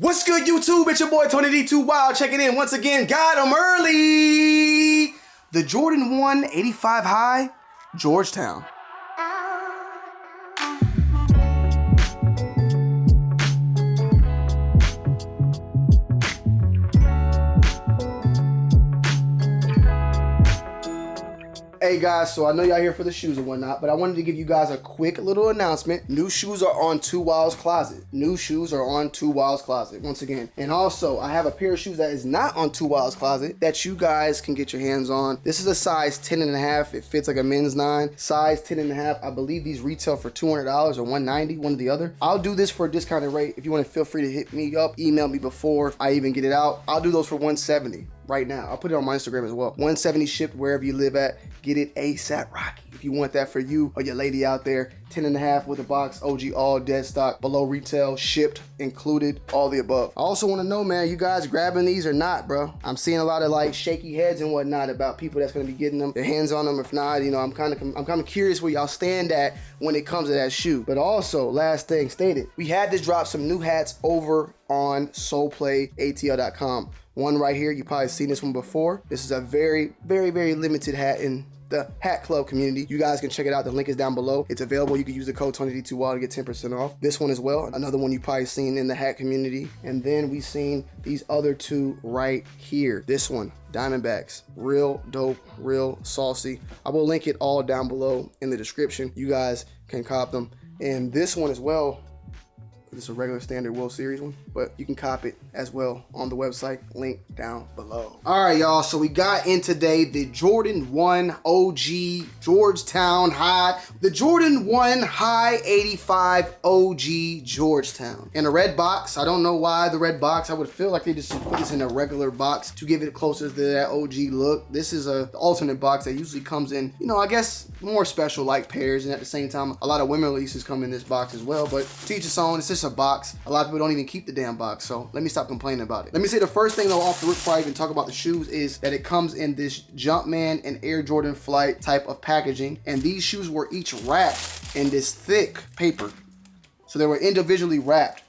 What's good, YouTube? It's your boy Tony D2 Wild checking in once again. Got him early. The Jordan 1 85 high, Georgetown. Hey guys, so I know y'all here for the shoes and whatnot, but I wanted to give you guys a quick little announcement. New shoes are on Two Wild's Closet. New shoes are on Two Wild's Closet once again. And also, I have a pair of shoes that is not on Two Wild's Closet that you guys can get your hands on. This is a size 10.5. It fits like a men's 9. Size 10.5. I believe these retail for $200 or $190, one or the other. I'll do this for a discounted rate. If you want to, feel free to hit me up, email me before I even get it out. I'll do those for $170. Right now. I'll put it on my Instagram as well. $170 shipped wherever you live at. Get it ASAP Rocky. If you want that for you or your lady out there, 10.5 with a box, OG all dead stock, below retail, shipped, included, all the above. I also want to know, man, you guys grabbing these or not, bro? I'm seeing a lot of like shaky heads and whatnot about people that's gonna be getting them, their hands on them. If not, you know, I'm kind of curious where y'all stand at when it comes to that shoe. But also, last thing stated, we had to drop some new hats over on soulplayatl.com. One right here, you probably seen this one before. This is a very, very, very limited hat in the hat club community. You guys can check it out. The link is down below. It's available. You can use the code TonyD2Wild to get 10% off. This one as well. Another one you probably seen in the hat community. And then we seen these other two right here. This one, Diamondbacks. Real dope, real saucy. I will link it all down below in the description. You guys can cop them. And this one as well. This is a regular standard World Series one, but you can cop it as well on the website, link down below. All right, y'all, so we got in today the Jordan 1 OG Georgetown High, the Jordan 1 High 85 OG Georgetown. In a red box. I don't know why the red box. I would feel like they just put this in a regular box to give it closer to that OG look. This is the alternate box that usually comes in, you know, I guess more special like pairs, and at the same time, a lot of women releases come in this box as well, but to each its own. It's just a box. A lot of people don't even keep the damn box, so let me stop complaining about it. Let me say the first thing though off the rip before I even talk about the shoes is that it comes in this Jumpman and Air Jordan Flight type of packaging, and these shoes were each wrapped in this thick paper, so they were individually wrapped.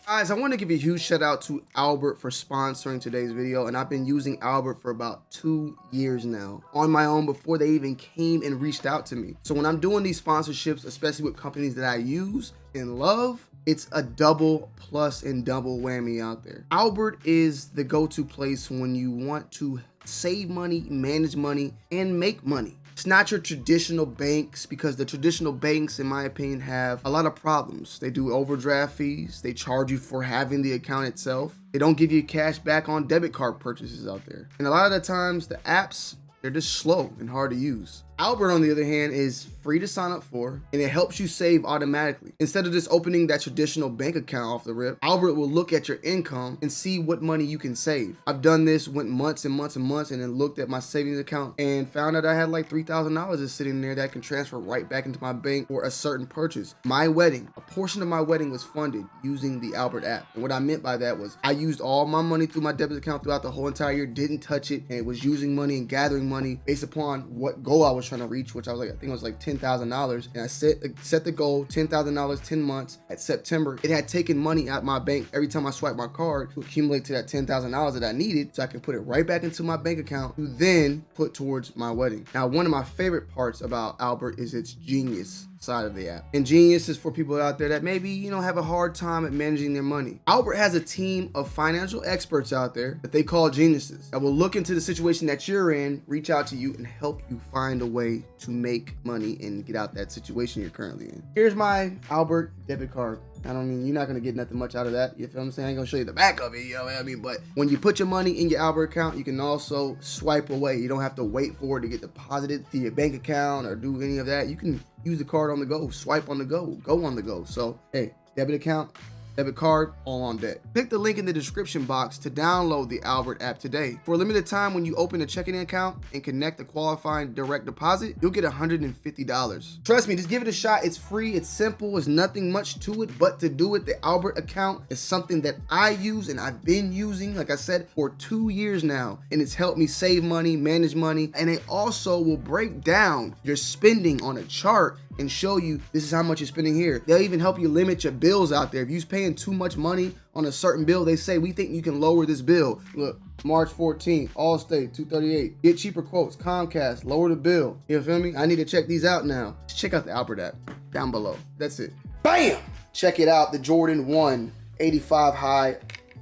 Guys, I want to give a huge shout out to Albert for sponsoring today's video, and I've been using Albert for about 2 years now on my own before they even came and reached out to me. So when I'm doing these sponsorships, especially with companies that I use and love, it's a double plus and double whammy out there. Albert is the go-to place when you want to save money, manage money, and make money. It's not your traditional banks, because the traditional banks, in my opinion, have a lot of problems. They do overdraft fees. They charge you for having the account itself. They don't give you cash back on debit card purchases out there. And a lot of the times, the apps, they're just slow and hard to use. Albert, on the other hand, is free to sign up for, and it helps you save automatically. Instead of just opening that traditional bank account off the rip, Albert will look at your income and see what money you can save. I've done this, went months and months and months, and then looked at my savings account and found that I had like $3,000 just sitting there that I can transfer right back into my bank for a certain purchase. My wedding, a portion of my wedding was funded using the Albert app. And what I meant by that was I used all my money through my debit account throughout the whole entire year, didn't touch it, and it was using money and gathering money based upon what goal I was trying to reach, which I was like, I think it was like $10,000. And I set the goal, $10,000, 10 months. At September, it had taken money out my bank every time I swiped my card to accumulate to that $10,000 that I needed, so I can put it right back into my bank account to then put towards my wedding. Now, one of my favorite parts about Albert is its genius side of the app. And genius is for people out there that maybe, you know, have a hard time at managing their money. Albert has a team of financial experts out there that they call geniuses that will look into the situation that you're in, reach out to you, and help you find a way to make money and get out that situation you're currently in. Here's my Albert debit card. I don't mean, you're not gonna get nothing much out of that. You feel what I'm saying? I ain't gonna show you the back of it, you know what I mean? But when you put your money in your Albert account, you can also swipe away. You don't have to wait for it to get deposited to your bank account or do any of that. You can use the card on the go, swipe on the go, go on the go. So, hey, debit account, debit card, all on deck. Click the link in the description box to download the Albert app today. For a limited time, when you open a checking account and connect a qualifying direct deposit, you'll get $150. Trust me, just give it a shot. It's free, it's simple, there's nothing much to it, but to do it, the Albert account is something that I use and I've been using, like I said, for 2 years now, and it's helped me save money, manage money, and it also will break down your spending on a chart and show you this is how much you're spending here. They'll even help you limit your bills out there. If you're paying too much money on a certain bill, they say, we think you can lower this bill. Look, March 14th, Allstate, $238. Get cheaper quotes, Comcast, lower the bill. You feel me? I need to check these out now. Just check out the Albert app down below. That's it. Bam! Check it out, the Jordan 1 85 high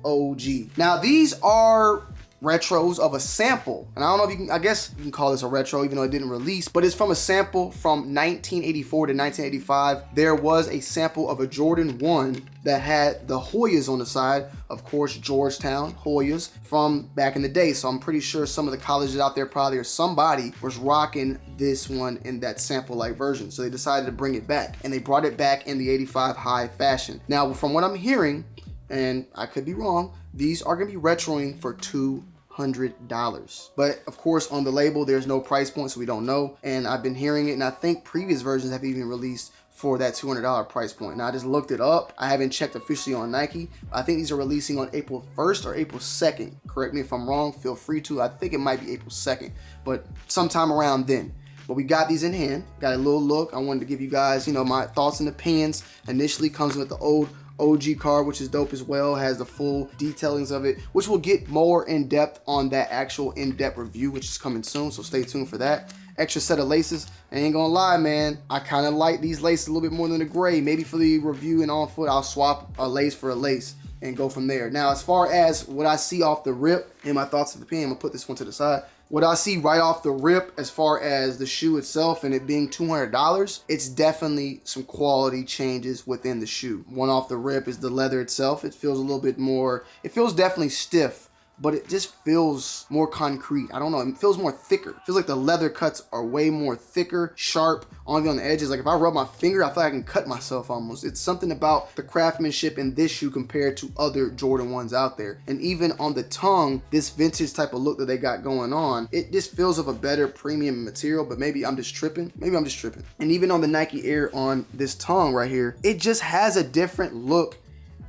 OG. Now, these are retros of a sample, and I don't know if you can, I guess you can call this a retro even though it didn't release, but it's from a sample from 1984 to 1985. There was a sample of a Jordan 1 that had the Hoyas on the side, of course Georgetown Hoyas from back in the day, so I'm pretty sure some of the colleges out there probably, or somebody was rocking this one in that sample like version, so they decided to bring it back, and they brought it back in the 85 high fashion. Now from what I'm hearing, and I could be wrong, these are gonna be retroing for $200. But of course on the label there's no price point, so we don't know. And I've been hearing it, and I think previous versions have even released for that $200 price point. Now I just looked it up. I haven't checked officially on Nike. I think these are releasing on April 1st or April 2nd. Correct me if I'm wrong, feel free to. I think it might be April 2nd, but sometime around then. But we got these in hand, got a little look. I wanted to give you guys, you know, my thoughts and opinions. Initially comes with the old OG card, which is dope as well, has the full detailings of it, which will get more in depth on that actual in-depth review, which is coming soon, so stay tuned for that. Extra set of laces. I ain't gonna lie, man, I kind of like these laces a little bit more than the gray. Maybe for the review and on foot, I'll swap a lace for a lace and go from there. Now, as far as what I see off the rip and my thoughts of the opinion, I'm gonna put this one to the side. What I see right off the rip as far as the shoe itself and it being $200, it's definitely some quality changes within the shoe. One off the rip is the leather itself. It feels a little bit more, it feels definitely stiff, but it just feels more concrete. I don't know, it feels more thicker. It feels like the leather cuts are way more thicker, sharp, on the edges. Like if I rub my finger, I feel like I can cut myself almost. It's something about the craftsmanship in this shoe compared to other Jordan 1s out there. And even on the tongue, this vintage type of look that they got going on, it just feels of a better premium material, but maybe I'm just tripping. Maybe I'm just tripping. And even on the Nike Air on this tongue right here, it just has a different look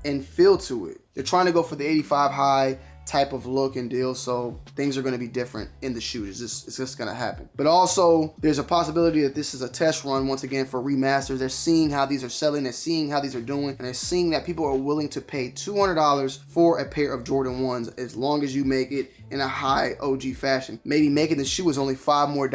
and feel to it. They're trying to go for the 85 high type of look and deal, so things are going to be different in the shoe. It's just going to happen. But also there's a possibility that this is a test run once again for remasters. They're seeing how these are selling, they're seeing how these are doing, and they're seeing that people are willing to pay $200 for a pair of Jordan 1s as long as you make it in a high OG fashion. Maybe making the shoe is only $5 more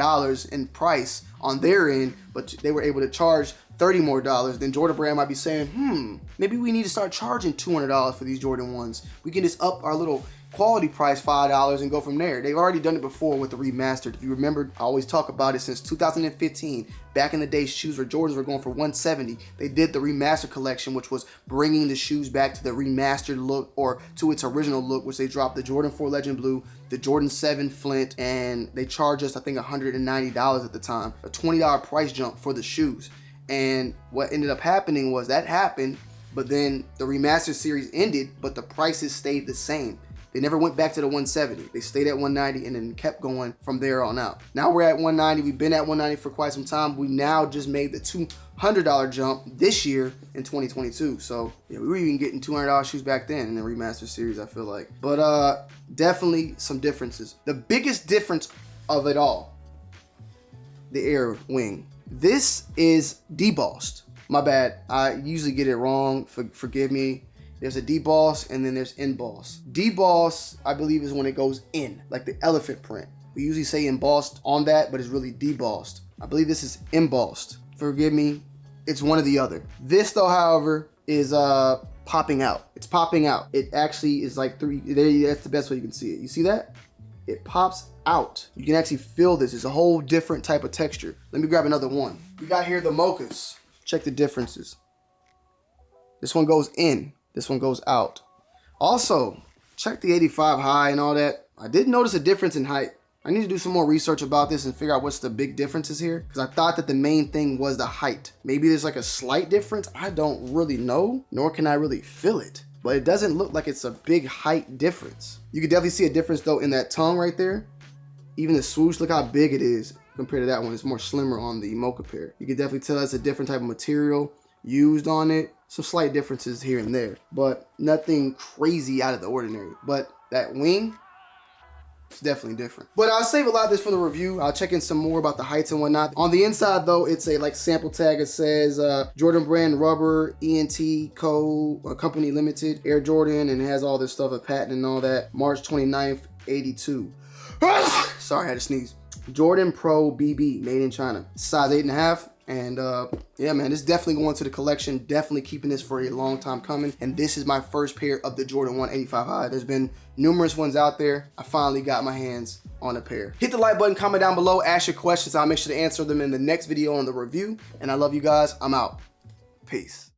in price on their end, but they were able to charge $30 more. Then Jordan Brand might be saying, maybe we need to start charging $200 for these Jordan 1s. We can just up our little quality price $5 and go from there. They've already done it before with the remastered. If you remember, I always talk about it since 2015. Back in the day, shoes for Jordans were going for $170. They did the remastered collection, which was bringing the shoes back to the remastered look, or to its original look, which they dropped the Jordan 4 Legend Blue, the Jordan 7 Flint, and they charged us, I think, $190 at the time. A $20 price jump for the shoes. And what ended up happening was that happened, but then the remastered series ended, but the prices stayed the same. They never went back to the 170. They stayed at 190 and then kept going from there on out. Now we're at 190. We've been at 190 for quite some time. We now just made the $200 jump this year in 2022. So yeah, we were even getting $200 shoes back then in the remaster series, I feel like. But definitely some differences. The biggest difference of it all, the Air Wing. This is debossed. My bad. I usually get it wrong. Forgive me. There's a deboss and then there's emboss. Deboss, I believe, is when it goes in, like the elephant print. We usually say embossed on that, but it's really debossed. I believe this is embossed. Forgive me, it's one or the other. This though, however, is popping out. It's popping out. It actually is like that's the best way you can see it. You see that? It pops out. You can actually feel this. It's a whole different type of texture. Let me grab another one. We got here the mochas. Check the differences. This one goes in. This one goes out. Also, check the 85 high and all that. I did notice a difference in height. I need to do some more research about this and figure out what's the big differences here, because I thought that the main thing was the height. Maybe there's like a slight difference. I don't really know, nor can I really feel it. But it doesn't look like it's a big height difference. You can definitely see a difference though in that tongue right there. Even the swoosh, look how big it is compared to that one. It's more slimmer on the mocha pair. You can definitely tell it's a different type of material used on it. Some slight differences here and there, but nothing crazy out of the ordinary. But that wing, It's definitely different. But I'll save a lot of this for the review. I'll check in some more about the heights and whatnot. On the inside though, it's a like sample tag. It says Jordan brand rubber, ENT Co. Company Limited, Air Jordan, and it has all this stuff, a patent and all that. March 29th, 82. Sorry, I had to sneeze. Jordan Pro BB, made in China. Size 8.5. And yeah, man, this is definitely going to the collection. Definitely keeping this for a long time coming. And this is my first pair of the Jordan 1 85 high. There's been numerous ones out there. I finally got my hands on a pair. Hit the like button, comment down below, ask your questions. I'll make sure to answer them in the next video on the review. And I love you guys. I'm out. Peace.